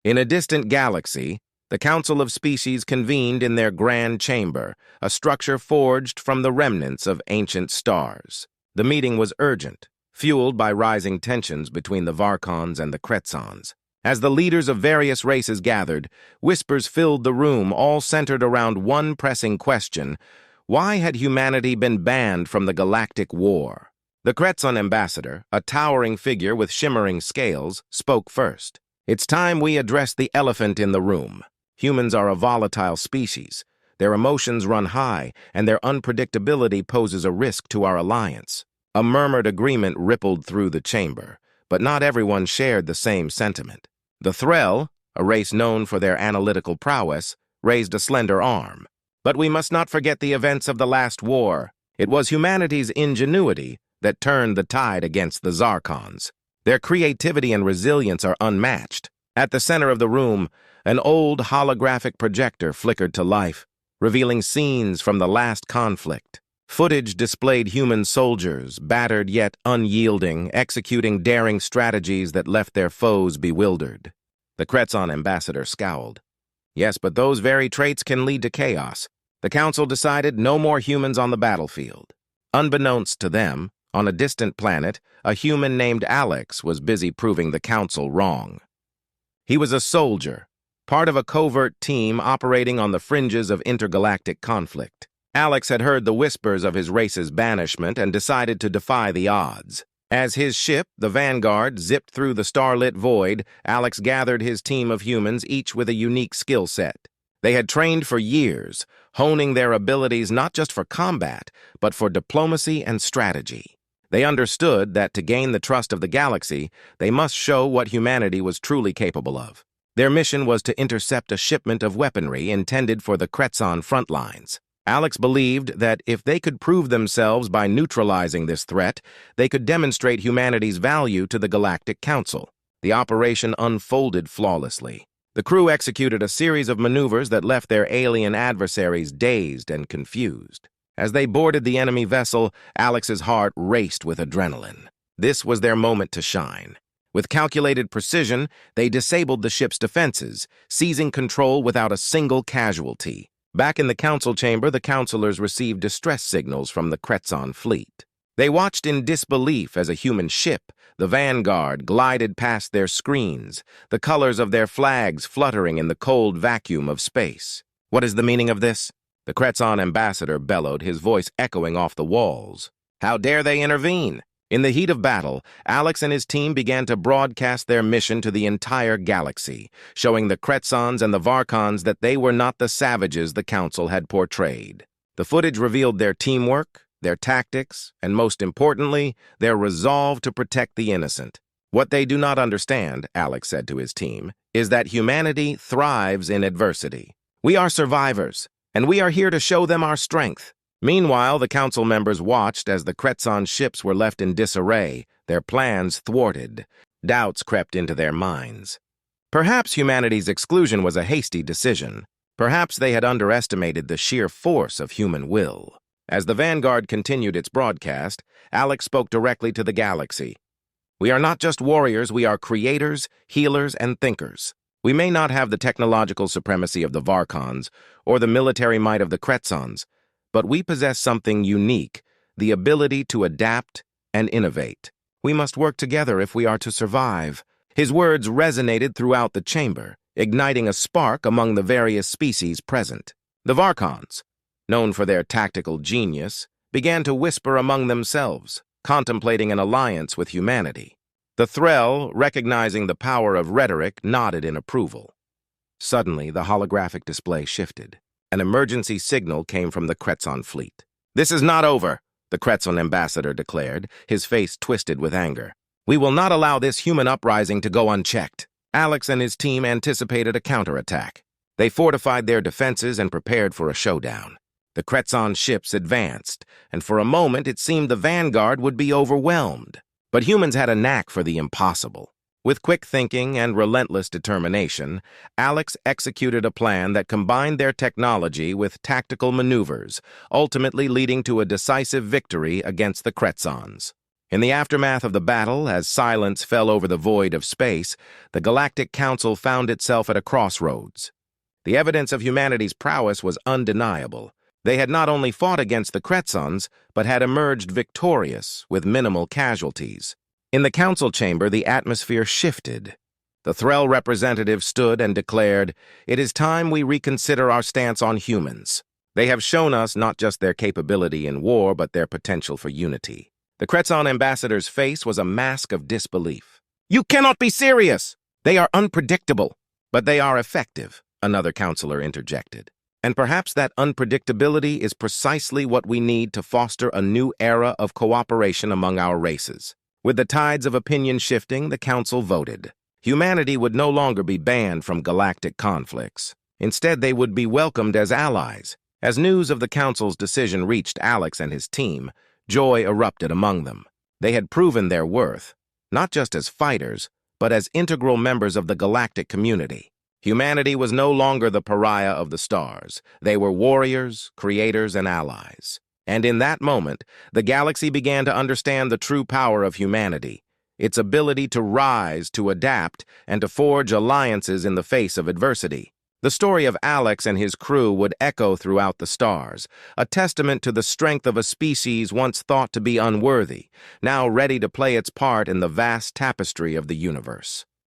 In a distant galaxy, the Council of Species convened in their grand chamber, a structure forged from the remnants of ancient stars. The meeting was urgent, fueled by rising tensions between the Varkons and the Kretzons. As the leaders of various races gathered, whispers filled the room, all centered around one pressing question: why had humanity been banned from the galactic war? The Kretzon ambassador, a towering figure with shimmering scales, spoke first. "It's time we address the elephant in the room. Humans are a volatile species. Their emotions run high, and their unpredictability poses a risk to our alliance." A murmured agreement rippled through the chamber, but not everyone shared the same sentiment. The Threll, a race known for their analytical prowess, raised a slender arm. "But we must not forget the events of the last war. It was humanity's ingenuity that turned the tide against the Zarkons. Their creativity and resilience are unmatched." At the center of the room, an old holographic projector flickered to life, revealing scenes from the last conflict. Footage displayed human soldiers, battered yet unyielding, executing daring strategies that left their foes bewildered. The Kretzon ambassador scowled. "Yes, but those very traits can lead to chaos." The council decided no more humans on the battlefield. Unbeknownst to them, on a distant planet, a human named Alex was busy proving the council wrong. He was a soldier, part of a covert team operating on the fringes of intergalactic conflict. Alex had heard the whispers of his race's banishment and decided to defy the odds. As his ship, the Vanguard, zipped through the starlit void, Alex gathered his team of humans, each with a unique skill set. They had trained for years, honing their abilities not just for combat, but for diplomacy and strategy. They understood that to gain the trust of the galaxy, they must show what humanity was truly capable of. Their mission was to intercept a shipment of weaponry intended for the Kretzon front lines. Alex believed that if they could prove themselves by neutralizing this threat, they could demonstrate humanity's value to the Galactic Council. The operation unfolded flawlessly. The crew executed a series of maneuvers that left their alien adversaries dazed and confused. As they boarded the enemy vessel, Alex's heart raced with adrenaline. This was their moment to shine. With calculated precision, they disabled the ship's defenses, seizing control without a single casualty. Back in the council chamber, the councilors received distress signals from the Kretzon fleet. They watched in disbelief as a human ship, the Vanguard, glided past their screens, the colors of their flags fluttering in the cold vacuum of space. "What is the meaning of this?" The Kretzon ambassador bellowed, his voice echoing off the walls. "How dare they intervene?" In the heat of battle, Alex and his team began to broadcast their mission to the entire galaxy, showing the Kretzons and the Varkons that they were not the savages the Council had portrayed. The footage revealed their teamwork, their tactics, and most importantly, their resolve to protect the innocent. "What they do not understand," Alex said to his team, "is that humanity thrives in adversity. We are survivors, and we are here to show them our strength." Meanwhile, the council members watched as the Kretzon ships were left in disarray, their plans thwarted. Doubts crept into their minds. Perhaps humanity's exclusion was a hasty decision. Perhaps they had underestimated the sheer force of human will. As the Vanguard continued its broadcast, Alex spoke directly to the galaxy. "We are not just warriors, we are creators, healers, and thinkers. We may not have the technological supremacy of the Varkons or the military might of the Kretzons, but we possess something unique, the ability to adapt and innovate. We must work together if we are to survive." His words resonated throughout the chamber, igniting a spark among the various species present. The Varkons, known for their tactical genius, began to whisper among themselves, contemplating an alliance with humanity. The Threll, recognizing the power of rhetoric, nodded in approval. Suddenly, the holographic display shifted. An emergency signal came from the Kretzon fleet. "This is not over," the Kretzon ambassador declared, his face twisted with anger. "We will not allow this human uprising to go unchecked." Alex and his team anticipated a counterattack. They fortified their defenses and prepared for a showdown. The Kretzon ships advanced, and for a moment it seemed the Vanguard would be overwhelmed. But humans had a knack for the impossible. With quick thinking and relentless determination, Alex executed a plan that combined their technology with tactical maneuvers, ultimately leading to a decisive victory against the Kretzons. In the aftermath of the battle, as silence fell over the void of space, the Galactic Council found itself at a crossroads. The evidence of humanity's prowess was undeniable. They had not only fought against the Kretsons, but had emerged victorious, with minimal casualties. In the council chamber, the atmosphere shifted. The Threll representative stood and declared, "It is time we reconsider our stance on humans. They have shown us not just their capability in war, but their potential for unity." The Kretson ambassador's face was a mask of disbelief. "You cannot be serious! They are unpredictable, but they are effective," another counselor interjected. "And perhaps that unpredictability is precisely what we need to foster a new era of cooperation among our races." With the tides of opinion shifting, the council voted. Humanity would no longer be banned from galactic conflicts. Instead, they would be welcomed as allies. As news of the council's decision reached Alex and his team, joy erupted among them. They had proven their worth, not just as fighters, but as integral members of the galactic community. Humanity was no longer the pariah of the stars. They were warriors, creators, and allies. And in that moment, the galaxy began to understand the true power of humanity, its ability to rise, to adapt, and to forge alliances in the face of adversity. The story of Alex and his crew would echo throughout the stars, a testament to the strength of a species once thought to be unworthy, now ready to play its part in the vast tapestry of the universe.